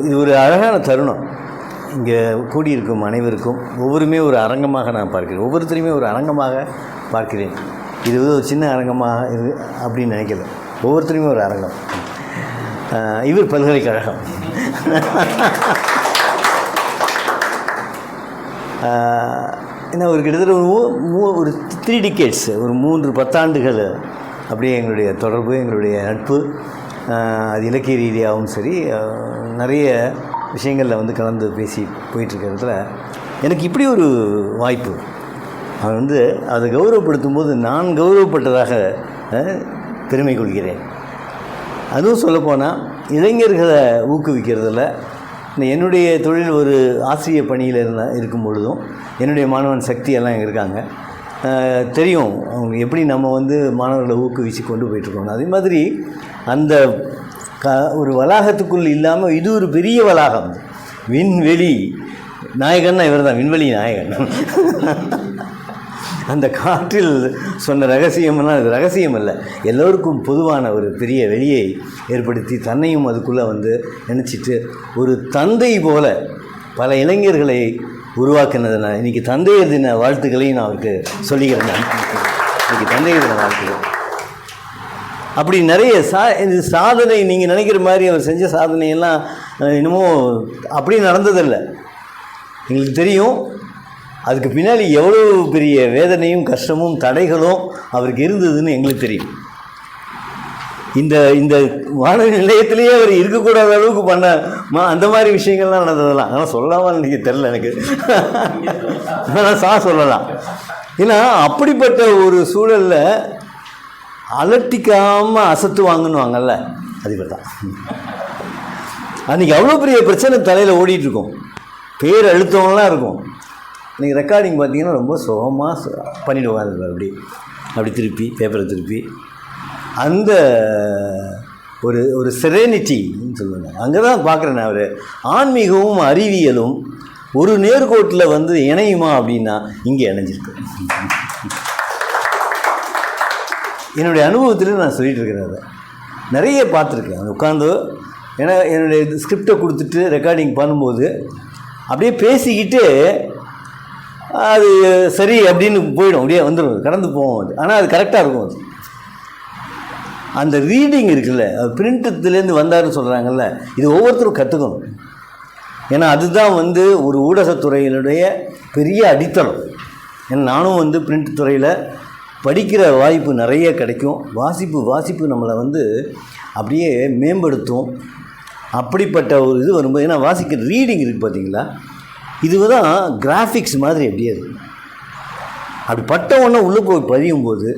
இது ஒரு அழகான தருணம். இங்கே கூடியிருக்கும் அனைவருக்கும் ஒவ்வொருமே ஒரு அரங்கமாக நான் பார்க்கிறேன். ஒவ்வொருத்தரையுமே ஒரு அரங்கமாக பார்க்கிறேன். இது ஒரு சின்ன அரங்கமாக இது அப்படின்னு நினைக்கல. ஒவ்வொருத்தரையுமே ஒரு அரங்கம். இவர் பல்கலைக்கழகம். ஏன்னா ஒரு கிட்டத்தட்ட ஒரு 3 decades, ஒரு 3 பத்தாண்டுகள் அப்படியே எங்களுடைய தொடர்பு, எங்களுடைய நட்பு, அது இலக்கிய ரீதியாகவும் சரி, நிறைய விஷயங்களில் வந்து கலந்து பேசி போயிட்டுருக்கிறதுல எனக்கு இப்படி ஒரு வாய்ப்பு, அவன் வந்து அதை கௌரவப்படுத்தும் போது நான் கௌரவப்பட்டதாக பெருமை கொள்கிறேன். அதுவும் சொல்லப்போனால் இளைஞர்களை ஊக்குவிக்கிறதில் என்னுடைய தொழில் ஒரு ஆசிரியர் பணியில் இருக்கும் பொழுதும் என்னுடைய மாணவன் சக்தி எல்லாம் இங்கே இருக்காங்க. தெரியும் அவங்க எப்படி நம்ம வந்து மாணவர்களை ஊக்குவிச்சு கொண்டு போயிட்டுருக்கோம். அதே மாதிரி அந்த ஒரு வளாகத்துக்குள் இல்லாமல் இது ஒரு பெரிய வளாகம். விண்வெளி நாயகன்னா இவர் தான், விண்வெளி நாயகன். அந்த காற்றில் சொன்ன ரகசியம்லாம் அது ரகசியம் அல்ல, எல்லோருக்கும் பொதுவான ஒரு பெரிய வெளியை ஏற்படுத்தி தன்னையும் அதுக்குள்ளே வந்து நினச்சிட்டு ஒரு தந்தை போல பல இளைஞர்களை உருவாக்குனதுனா இன்றைக்கி தந்தையர் தின வாழ்த்துக்களையும் நான் அவருக்கு சொல்லிக்கிறேன். இன்றைக்கி தந்தையர் தின வாழ்த்துக்கள். அப்படி நிறைய இது சாதனை நீங்கள் நினைக்கிற மாதிரி அவர் செஞ்ச சாதனையெல்லாம் இன்னமும் அப்படி நடந்ததில்லை. எங்களுக்கு தெரியும் அதுக்கு பின்னாடி எவ்வளோ பெரிய வேதனையும் கஷ்டமும் தடைகளும் அவருக்கு இருந்ததுன்னு எங்களுக்கு தெரியும். இந்த வானொலி நிலையத்திலேயே அவர் இருக்கக்கூடாத அளவுக்கு பண்ண அந்த மாதிரி விஷயங்கள்லாம் நடந்ததெல்லாம் ஆனால் சொல்லலாமான்னு எனக்கு தெரில. எனக்கு ஆனால் சொல்லலாம். ஏன்னா அப்படிப்பட்ட ஒரு சூழலில் அலட்டிக்காமல் அசத்து வாங்கணுவாங்கல்ல, அது பேர் தான். அன்றைக்கி அவ்வளோ பெரிய பிரச்சனை தலையில் ஓடிட்டுருக்கோம், பேர் அழுத்தவங்களாம் இருக்கும். இன்றைக்கி ரெக்கார்டிங் பார்த்திங்கன்னா ரொம்ப சுகமாக பண்ணிவிடுவாங்க. அப்படி திருப்பி பேப்பரை திருப்பி அந்த ஒரு செரேனிட்டின்னு சொல்லுவாங்க. அங்கே தான் பார்க்குறேன் நான். அவர் ஆன்மீகமும் அறிவியலும் ஒரு நேர்கோட்டில் வந்து இணையுமா அப்படின்னா இங்கே இணைஞ்சிருக்கு. என்னுடைய அனுபவத்தில் நான் சொல்லிகிட்டு இருக்கிறேன். அதை நிறைய பார்த்துருக்கேன். அது உட்காந்து ஏன்னா என்னுடைய ஸ்கிரிப்டை கொடுத்துட்டு ரெக்கார்டிங் பண்ணும்போது அப்படியே பேசிக்கிட்டு அது சரி அப்படின்னு போயிடும், அப்படியே வந்துடும், கடந்து போவோம். அது ஆனால் அது கரெக்டாக இருக்கும். அது அந்த ரீடிங் இருக்குல்ல, அது பிரிண்டத்துலேருந்து வந்தாருன்னு சொல்கிறாங்கல்ல, இது ஒவ்வொருத்தரும் கற்றுக்கணும். ஏன்னா அதுதான் வந்து ஒரு ஊடகத்துறையினுடைய பெரிய அடித்தளம். ஏன்னா நானும் வந்து பிரிண்ட் துறையில் படிக்கிற வாய்ப்பு நிறைய கிடைக்கும். வாசிப்பு நம்மளை வந்து அப்படியே மேம்படுத்தும். அப்படிப்பட்ட ஒரு இது வரும்போது, ஏன்னா வாசிக்கிற ரீடிங் இருக்குது பார்த்தீங்களா, இதுதான் கிராஃபிக்ஸ் மாதிரி அப்படியே இருக்குது. அப்படி பட்ட ஒன்று உள்ளே போய் பதியும் போது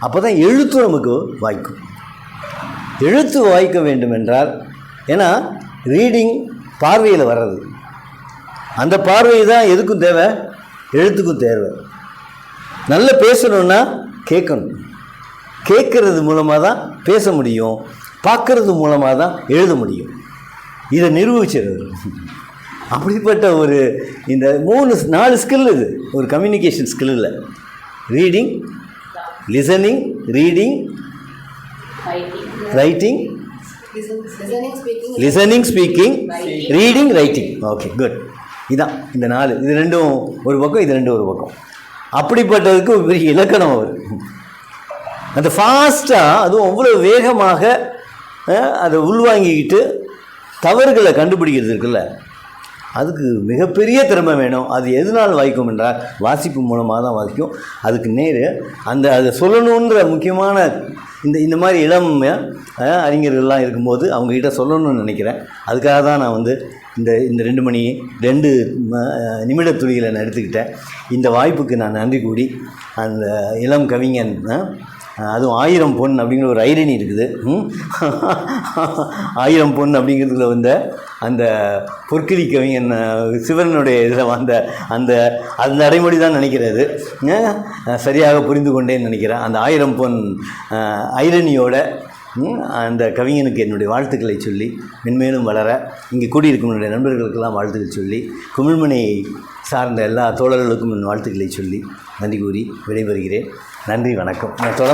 அப்போ தான் எழுத்து நமக்கு வாய்க்கும். எழுத்து வாய்க்க வேண்டும் என்றால், ஏன்னா ரீடிங் பார்வையில் வர்றது, அந்த பார்வை தான் எதுக்கும் தேவை, எழுத்துக்கும் தேவை. நல்லா பேசணுன்னா கேட்கணும், கேட்கறது மூலமாக தான் பேச முடியும், பார்க்கறது மூலமாக தான் எழுத முடியும். இதை நிரூபிச்சிடுறது. அப்படிப்பட்ட ஒரு இந்த 3-4 ஸ்கில் இது ஒரு கம்யூனிகேஷன் ஸ்கில் இல்லை. Reading, listening, reading, writing, listening, speaking, reading, writing. Okay, good. இதுதான் இந்த 4. இது 2 ஒரு பக்கம், இது 2 ஒரு பக்கம். அப்படிப்பட்டதுக்கு ஒரு பெரிய இலக்கணம் அவர். அந்த ஃபாஸ்ட்டாக, அதுவும் அவ்வளோ வேகமாக அதை உள்வாங்கிக்கிட்டு தவறுகளை கண்டுபிடிக்கிறது இருக்குல்ல, அதுக்கு மிகப்பெரிய திறமை வேணும். அது எதனால் வாய்க்கும் என்றால் வாசிப்பு மூலமாக தான் வாசிக்கும். அதுக்கு அதை சொல்லணுன்ற முக்கியமான இந்த மாதிரி இளம் அறிஞர்கள்லாம் இருக்கும்போது அவங்ககிட்ட சொல்லணும்னு நினைக்கிறேன். அதுக்காக தான் நான் வந்து இந்த 2 நிமிட துளிகளை நான் எடுத்துக்கிட்டேன். இந்த வாய்ப்புக்கு நான் நன்றி கூடி அந்த இளம் கவிஞன், அதுவும் 1000 பொன் அப்படிங்கிற ஒரு ஐரணி இருக்குது. 1000 பொன் அப்படிங்கிறதுல வந்த அந்த பொற்கிளி கவிஞன் சிவனுடைய இதில் வந்த அந்த அடைமொழி தான் நினைக்கிறது. சரியாக புரிந்து கொண்டேன்னு நினைக்கிறேன். அந்த 1000 பொன் ஐரணியோட அந்த கவிஞனுக்கு என்னுடைய வாழ்த்துக்களை சொல்லி மென்மேலும் வளர இங்கே கூடியிருக்கும் என்னுடைய நண்பர்களுக்கெல்லாம் வாழ்த்துக்கள் சொல்லி, குமிழ்மனை சார்ந்த எல்லா தோழர்களுக்கும் என் வாழ்த்துக்களை சொல்லி நன்றி கூறி விடைபெறுகிறேன். நன்றி, வணக்கம். நான் தொடர்ந்து